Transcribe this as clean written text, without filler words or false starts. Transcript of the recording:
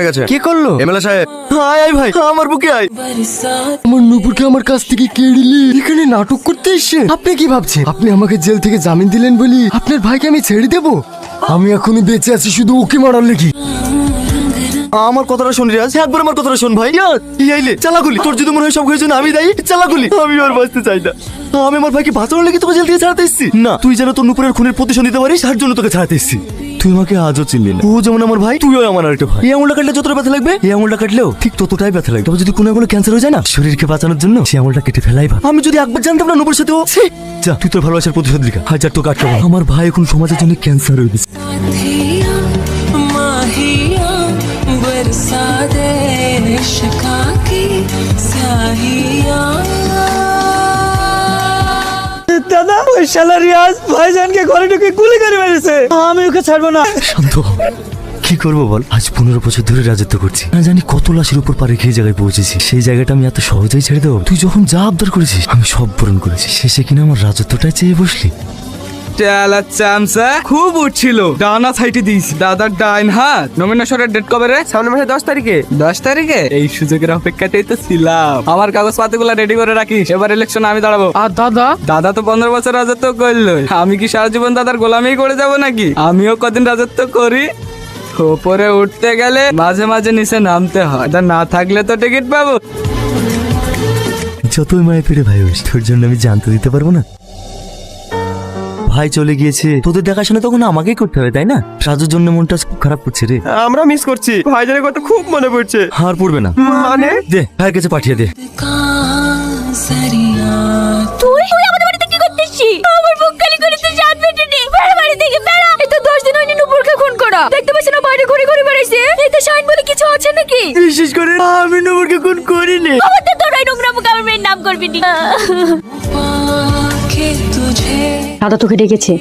গেছে। কি করলো? এমএলএ সাহেব। আয় আয় ভাই, আমার বুকে আয়। আমার নুপুরকে আমার কাছ থেকে কেড়ে নিলে এখানে নাটক করতে এসছে। আপনি কি ভাবছেন আপনি আমাকে জেল থেকে জামিন দিলেন বলি আপনার ভাইকে আমি ছেড়ে দেবো? আমি এখনই বেঁচে আছি শুধু ওকে মারার লেগে। আমার কথাটা শোন রিয়াজ, একবার আমার কথাটা শোন ভাই। আইলে চালাগুলি, তোর যদি মনে হয় সব কিছু আমি দায়ী, চালাগুলি। আমি আর বাঁচতে চাই না। আমি আমার ভাইকে বাঁচানোর লেগে তোকে জেল থেকে ছাড়াতে এসেছি না। তুই যেন তোর নুপুরের খুনের প্রতিশোধ নিতে পারিস তার জন্য তোকে ছাড়াতে এসেছি। তুই আমাকে আজও চিনলি না। ও যেমন আমার ভাই, তুইও আমার আরেকটা ভাই। এই আঙুলটা কাটলে যতটা ব্যথা লাগবে এই আঙুলটা কাটলেও ঠিক ততটাই ব্যথা লাগবে। তবে যদি কোনো আঙুলে ক্যান্সার হয়ে যায় না, শরীরকে বাঁচানোর জন্য সেই আঙুলটা কেটে ফেলাই ভালো। আমি যদি একবার জানতাম না নুপুরের সাথে ও যা, তুই তোর ভালোবাসার প্রতিশোধ লিখা। হাজার তো কাটতে হবে। আমার ভাই এখন সমাজের জন্য ক্যান্সার হয়ে গেছে। দাদা, ওই শালা রিয়াজ ভাইজানকে ঘরে ঢুকে গুলি করে মেরেছে। আমি ওকে ছাড়বো না। শান্ত হ। কি করবো বল? আজ 15 বছর ধরে রাজত্ব করছি, না জানি কত লাশের উপর পারে খেয়ে জায়গায় পৌঁছেছি। সেই জায়গাটা আমি এত সহজেই ছেড়ে দেবো? তুই যখন যা আবদার করেছিস আমি সব পূরণ করেছি, শেষে কিনা আমার রাজত্বটাই চেয়ে বসলি। টেলা চামচা খুব উঠছিল, ডানা সাইটে দিয়েছি। দাদার ডাইন হাত। নমিনেশনের ডেট কবে রে? সামনের মাসে 10 তারিখে। 10 তারিখে? এই সুযোগের অপেক্ষাতেই তো ছিলাম। আমার কাগজপাতিগুলো রেডি করে রাখিস, এবার ইলেকশন আমি দাঁড়াবো। আর দাদা? দাদা তো 15 বছর রাজত্ব করলো, আমি কি সারা জীবন দাদার গোলামি করে যাব নাকি? আমিও কদিন রাজত্ব করি। ওপরে উঠতে গেলে মাঝে মাঝে নিচে নামতে হয়, এটা না থাকলে তো টিকিট পাবো। যতই মায়ের পেটে ভাই হোস, তোর জন্য আমি জানতে দিতে পারবো না। ভাই চলে গিয়েছে, তোদের দেখাশোনা তখন আমাকেই করতে হবে তাই না? রাজুর জন্য মনটা খুব খারাপ করছে রে। আমরা মিস করছি, ভাইজানের কথা খুব মনে পড়ছে। আর পড়বে না মানে? দে, ভাইয়ের কাছে পাঠিয়ে দে। তুই আমাদের বাড়িতে কি করতেছিস? আমার বুক খালি করে তুই জান বেটে নে। বেড়া বাড়ি থেকে বেড়া। এই তো 10 দিন হয়নি নুপুরকে খুন করা। দেখতে পাচ্ছ না বাইরে ঘুরে ঘুরে বেড়াইছে। এতে শাইন বলে কিছু আছে নাকি? বিশেষ করে আমি নুপুরকে খুন করিনি। আমার তো তোর ওই নোংরা মুখ আমার মেয়ের নাম করবি নি। দাদা তোকে ডেকেছে।